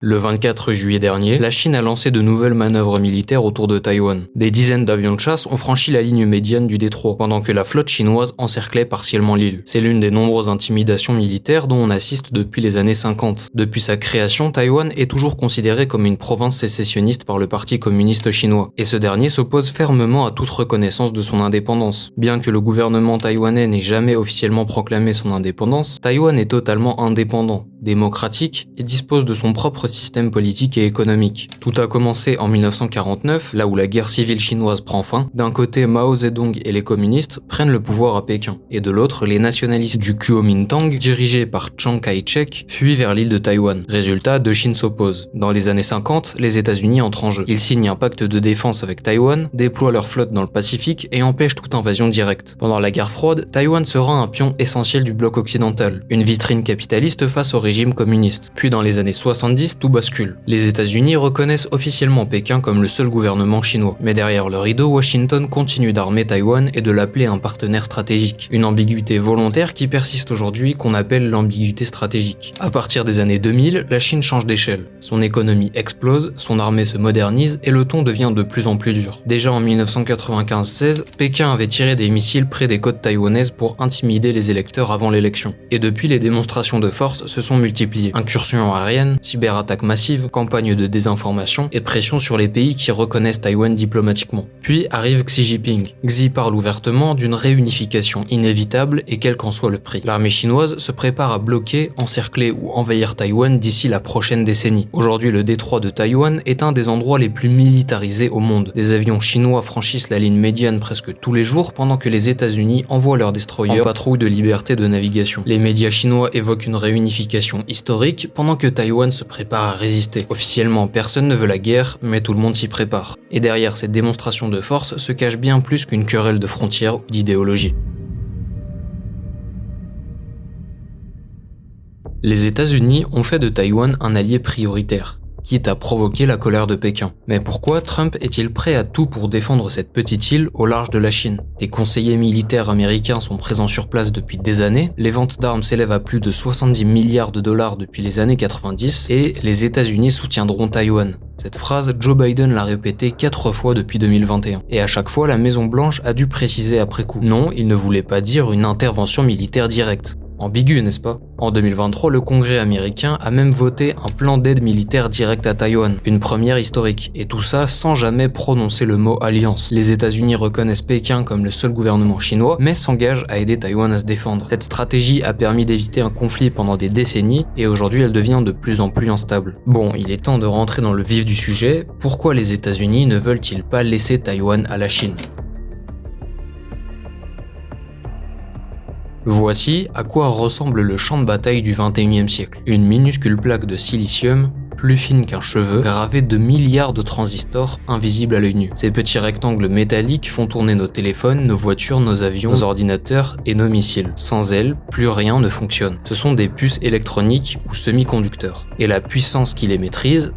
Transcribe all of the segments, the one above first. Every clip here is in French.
Le 24 juillet dernier, la Chine a lancé de nouvelles manœuvres militaires autour de Taïwan. Des dizaines d'avions de chasse ont franchi la ligne médiane du détroit, pendant que la flotte chinoise encerclait partiellement l'île. C'est l'une des nombreuses intimidations militaires dont on assiste depuis les années 50. Depuis sa création, Taïwan est toujours considérée comme une province sécessionniste par le Parti communiste chinois, et ce dernier s'oppose fermement à toute reconnaissance de son indépendance. Bien que le gouvernement taïwanais n'ait jamais officiellement proclamé son indépendance, Taïwan est totalement indépendant, démocratique et dispose de son propre système politique et économique. Tout a commencé en 1949, là où la guerre civile chinoise prend fin. D'un côté, Mao Zedong et les communistes prennent le pouvoir à Pékin, et de l'autre, les nationalistes du Kuomintang, dirigés par Chiang Kai-shek, fuient vers l'île de Taïwan. Résultat, deux Chines s'opposent. Dans les années 50, les États-Unis entrent en jeu. Ils signent un pacte de défense avec Taïwan, déploient leur flotte dans le Pacifique et empêchent toute invasion directe. Pendant la guerre froide, Taïwan sera un pion essentiel du bloc occidental, une vitrine capitaliste face au régime communiste. Puis dans les années 70, tout bascule. Les États-Unis reconnaissent officiellement Pékin comme le seul gouvernement chinois. Mais derrière le rideau, Washington continue d'armer Taïwan et de l'appeler un partenaire stratégique. Une ambiguïté volontaire qui persiste aujourd'hui, qu'on appelle l'ambiguïté stratégique. À partir des années 2000, la Chine change d'échelle. Son économie explose, son armée se modernise et le ton devient de plus en plus dur. Déjà en 1995-16, Pékin avait tiré des missiles près des côtes taïwanaises pour intimider les électeurs avant l'élection. Et depuis, les démonstrations de force se sont multipliées. Incursions aériennes, cyberattaques massives, campagnes de désinformation et pression sur les pays qui reconnaissent Taïwan diplomatiquement. Puis arrive Xi Jinping. Xi parle ouvertement d'une réunification inévitable et quel qu'en soit le prix. L'armée chinoise se prépare à bloquer, encercler ou envahir Taïwan d'ici la prochaine décennie. Aujourd'hui, le détroit de Taïwan est un des endroits les plus militarisés au monde. Des avions chinois franchissent la ligne médiane presque tous les jours pendant que les États-Unis envoient leurs destroyers en patrouille de liberté de navigation. Les médias chinois évoquent une réunification historique pendant que Taïwan se prépare à résister. Officiellement, personne ne veut la guerre, mais tout le monde s'y prépare. Et derrière cette démonstration de force se cache bien plus qu'une querelle de frontières ou d'idéologie. Les États-Unis ont fait de Taïwan un allié prioritaire, quitte à provoquer la colère de Pékin. Mais pourquoi Trump est-il prêt à tout pour défendre cette petite île au large de la Chine? Des conseillers militaires américains sont présents sur place depuis des années, les ventes d'armes s'élèvent à plus de 70 milliards de dollars depuis les années 90 et les États-Unis soutiendront Taïwan. Cette phrase, Joe Biden l'a répétée 4 fois depuis 2021. Et à chaque fois, la Maison-Blanche a dû préciser après coup. Non, il ne voulait pas dire une intervention militaire directe. Ambigu, n'est-ce pas? En 2023, le Congrès américain a même voté un plan d'aide militaire directe à Taïwan, une première historique, et tout ça sans jamais prononcer le mot alliance. Les États-Unis reconnaissent Pékin comme le seul gouvernement chinois, mais s'engagent à aider Taïwan à se défendre. Cette stratégie a permis d'éviter un conflit pendant des décennies, et aujourd'hui elle devient de plus en plus instable. Bon, il est temps de rentrer dans le vif du sujet. Pourquoi les États-Unis ne veulent-ils pas laisser Taïwan à la Chine? Voici à quoi ressemble le champ de bataille du XXIe siècle. Une minuscule plaque de silicium, plus fine qu'un cheveu, gravée de milliards de transistors invisibles à l'œil nu. Ces petits rectangles métalliques font tourner nos téléphones, nos voitures, nos avions, nos ordinateurs et nos missiles. Sans elles, plus rien ne fonctionne. Ce sont des puces électroniques ou semi-conducteurs. Et la puissance qui les maîtrise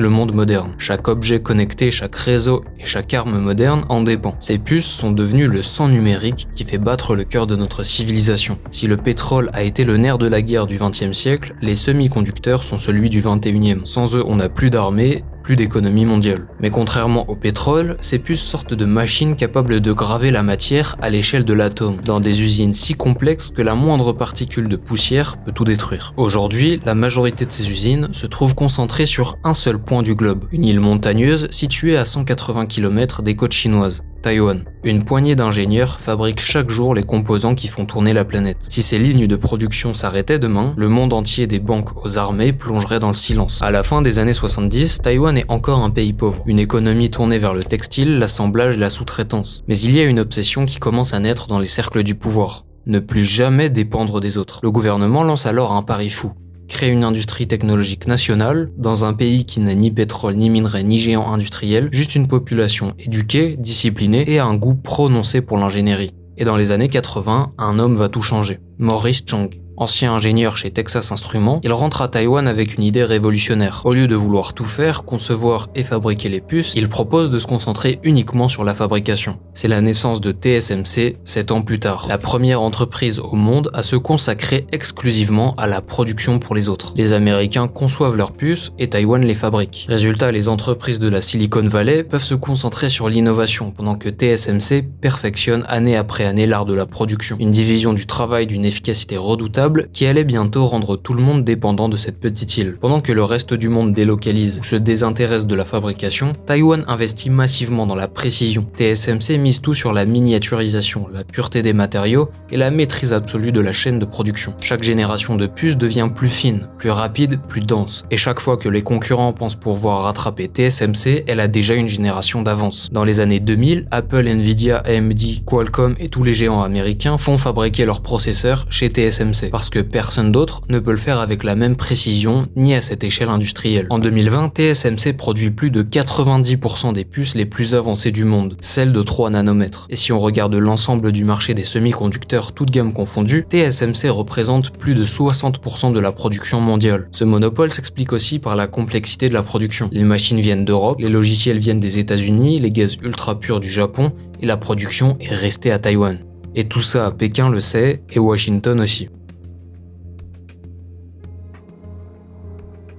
le monde moderne. Chaque objet connecté, chaque réseau et chaque arme moderne en dépend. Ces puces sont devenues le sang numérique qui fait battre le cœur de notre civilisation. Si le pétrole a été le nerf de la guerre du XXe siècle, les semi-conducteurs sont celui du XXIe. Sans eux, on n'a plus d'armée, plus d'économie mondiale. Mais contrairement au pétrole, ces puces sortent de machines capables de graver la matière à l'échelle de l'atome, dans des usines si complexes que la moindre particule de poussière peut tout détruire. Aujourd'hui, la majorité de ces usines se trouvent concentrées sur un seul point du globe, une île montagneuse située à 180 km des côtes chinoises. Taïwan. Une poignée d'ingénieurs fabrique chaque jour les composants qui font tourner la planète. Si ces lignes de production s'arrêtaient demain, le monde entier des banques aux armées plongerait dans le silence. À la fin des années 70, Taïwan est encore un pays pauvre, une économie tournée vers le textile, l'assemblage et la sous-traitance. Mais il y a une obsession qui commence à naître dans les cercles du pouvoir. Ne plus jamais dépendre des autres. Le gouvernement lance alors un pari fou. Créer une industrie technologique nationale dans un pays qui n'a ni pétrole, ni minerais, ni géant industriel, juste une population éduquée, disciplinée et un goût prononcé pour l'ingénierie. Et dans les années 80, un homme va tout changer. Maurice Chang. Ancien ingénieur chez Texas Instruments, il rentre à Taïwan avec une idée révolutionnaire. Au lieu de vouloir tout faire, concevoir et fabriquer les puces, il propose de se concentrer uniquement sur la fabrication. C'est la naissance de TSMC 7 ans plus tard, la première entreprise au monde à se consacrer exclusivement à la production pour les autres. Les Américains conçoivent leurs puces et Taïwan les fabrique. Résultat, les entreprises de la Silicon Valley peuvent se concentrer sur l'innovation pendant que TSMC perfectionne année après année l'art de la production. Une division du travail d'une efficacité redoutable qui allait bientôt rendre tout le monde dépendant de cette petite île. Pendant que le reste du monde délocalise ou se désintéresse de la fabrication, Taïwan investit massivement dans la précision. TSMC mise tout sur la miniaturisation, la pureté des matériaux et la maîtrise absolue de la chaîne de production. Chaque génération de puces devient plus fine, plus rapide, plus dense. Et chaque fois que les concurrents pensent pouvoir rattraper TSMC, elle a déjà une génération d'avance. Dans les années 2000, Apple, Nvidia, AMD, Qualcomm et tous les géants américains font fabriquer leurs processeurs chez TSMC. Parce que personne d'autre ne peut le faire avec la même précision ni à cette échelle industrielle. En 2020, TSMC produit plus de 90% des puces les plus avancées du monde, celles de 3 nanomètres. Et si on regarde l'ensemble du marché des semi-conducteurs toutes gammes confondues, TSMC représente plus de 60% de la production mondiale. Ce monopole s'explique aussi par la complexité de la production. Les machines viennent d'Europe, les logiciels viennent des États-Unis, les gaz ultra purs du Japon et la production est restée à Taïwan. Et tout ça, Pékin le sait et Washington aussi.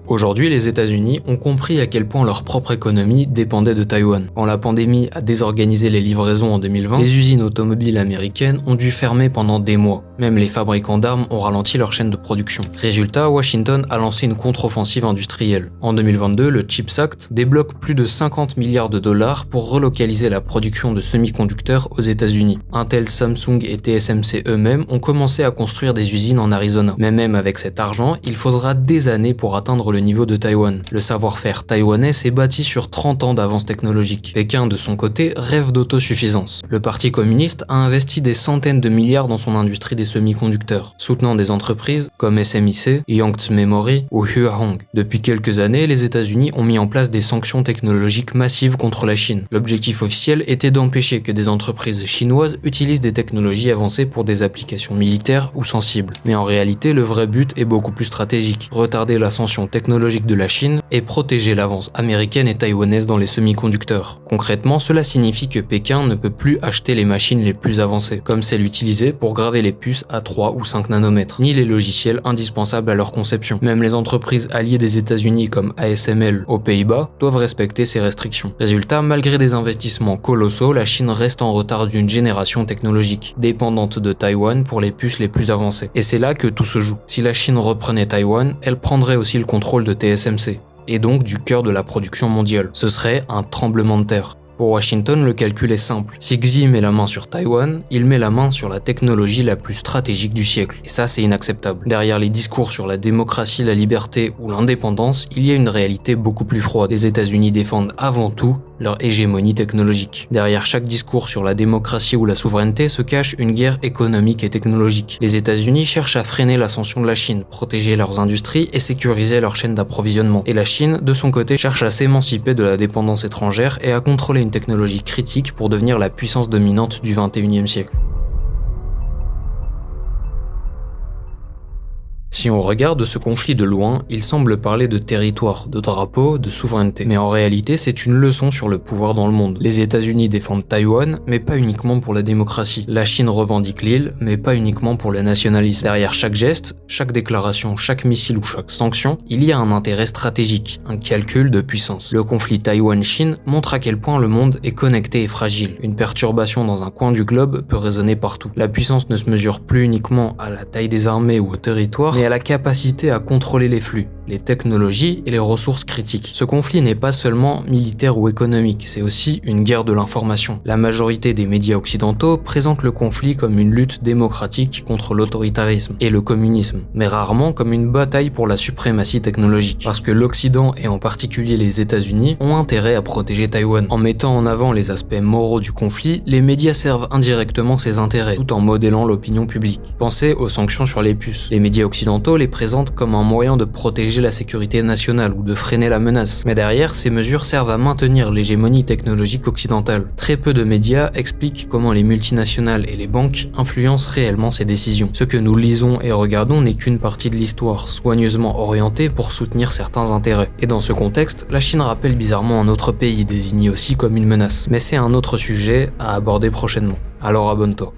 Aujourd'hui, les États-Unis ont compris à quel point leur propre économie dépendait de Taïwan. Quand la pandémie a désorganisé les livraisons en 2020, les usines automobiles américaines ont dû fermer pendant des mois. Même les fabricants d'armes ont ralenti leur chaîne de production. Résultat, Washington a lancé une contre-offensive industrielle. En 2022, le CHIPS Act débloque plus de 50 milliards de dollars pour relocaliser la production de semi-conducteurs aux États-Unis. Intel, Samsung et TSMC eux-mêmes ont commencé à construire des usines en Arizona. Mais même avec cet argent, il faudra des années pour atteindre le niveau de Taïwan. Le savoir-faire taïwanais s'est bâti sur 30 ans d'avance technologique. Pékin, de son côté, rêve d'autosuffisance. Le Parti communiste a investi des centaines de milliards dans son industrie des semi-conducteurs, soutenant des entreprises comme SMIC, Yangtze Memory ou Huahong. Depuis quelques années, les États-Unis ont mis en place des sanctions technologiques massives contre la Chine. L'objectif officiel était d'empêcher que des entreprises chinoises utilisent des technologies avancées pour des applications militaires ou sensibles. Mais en réalité, le vrai but est beaucoup plus stratégique. Retarder l'ascension technologique de la Chine et protéger l'avance américaine et taïwanaise dans les semi-conducteurs. Concrètement, cela signifie que Pékin ne peut plus acheter les machines les plus avancées, comme celles utilisées pour graver les puces à 3 ou 5 nanomètres, ni les logiciels indispensables à leur conception. Même les entreprises alliées des États-Unis comme ASML aux Pays-Bas doivent respecter ces restrictions. Résultat, malgré des investissements colossaux, la Chine reste en retard d'une génération technologique, dépendante de Taïwan pour les puces les plus avancées. Et c'est là que tout se joue. Si la Chine reprenait Taïwan, elle prendrait aussi le contrôle de TSMC, et donc du cœur de la production mondiale. Ce serait un tremblement de terre. Pour Washington, le calcul est simple. Si Xi met la main sur Taïwan, il met la main sur la technologie la plus stratégique du siècle. Et ça, c'est inacceptable. Derrière les discours sur la démocratie, la liberté ou l'indépendance, il y a une réalité beaucoup plus froide. Les États-Unis défendent avant tout leur hégémonie technologique. Derrière chaque discours sur la démocratie ou la souveraineté se cache une guerre économique et technologique. Les États-Unis cherchent à freiner l'ascension de la Chine, protéger leurs industries et sécuriser leur chaîne d'approvisionnement. Et la Chine, de son côté, cherche à s'émanciper de la dépendance étrangère et à contrôler une technologie critique pour devenir la puissance dominante du XXIe siècle. Si on regarde ce conflit de loin, il semble parler de territoire, de drapeau, de souveraineté. Mais en réalité, c'est une leçon sur le pouvoir dans le monde. Les États-Unis défendent Taïwan, mais pas uniquement pour la démocratie. La Chine revendique l'île, mais pas uniquement pour le nationalisme. Derrière chaque geste, chaque déclaration, chaque missile ou chaque sanction, il y a un intérêt stratégique, un calcul de puissance. Le conflit Taïwan-Chine montre à quel point le monde est connecté et fragile. Une perturbation dans un coin du globe peut résonner partout. La puissance ne se mesure plus uniquement à la taille des armées ou au territoire, mais à la capacité à contrôler les flux, les technologies et les ressources critiques. Ce conflit n'est pas seulement militaire ou économique, c'est aussi une guerre de l'information. La majorité des médias occidentaux présentent le conflit comme une lutte démocratique contre l'autoritarisme et le communisme, mais rarement comme une bataille pour la suprématie technologique. Parce que l'Occident, et en particulier les États-Unis, ont intérêt à protéger Taïwan. En mettant en avant les aspects moraux du conflit, les médias servent indirectement ces intérêts, tout en modélant l'opinion publique. Pensez aux sanctions sur les puces. Les médias occidentaux occidentaux les présentent comme un moyen de protéger la sécurité nationale ou de freiner la menace. Mais derrière, ces mesures servent à maintenir l'hégémonie technologique occidentale. Très peu de médias expliquent comment les multinationales et les banques influencent réellement ces décisions. Ce que nous lisons et regardons n'est qu'une partie de l'histoire, soigneusement orientée pour soutenir certains intérêts. Et dans ce contexte, la Chine rappelle bizarrement un autre pays désigné aussi comme une menace. Mais c'est un autre sujet à aborder prochainement. Alors abonne-toi.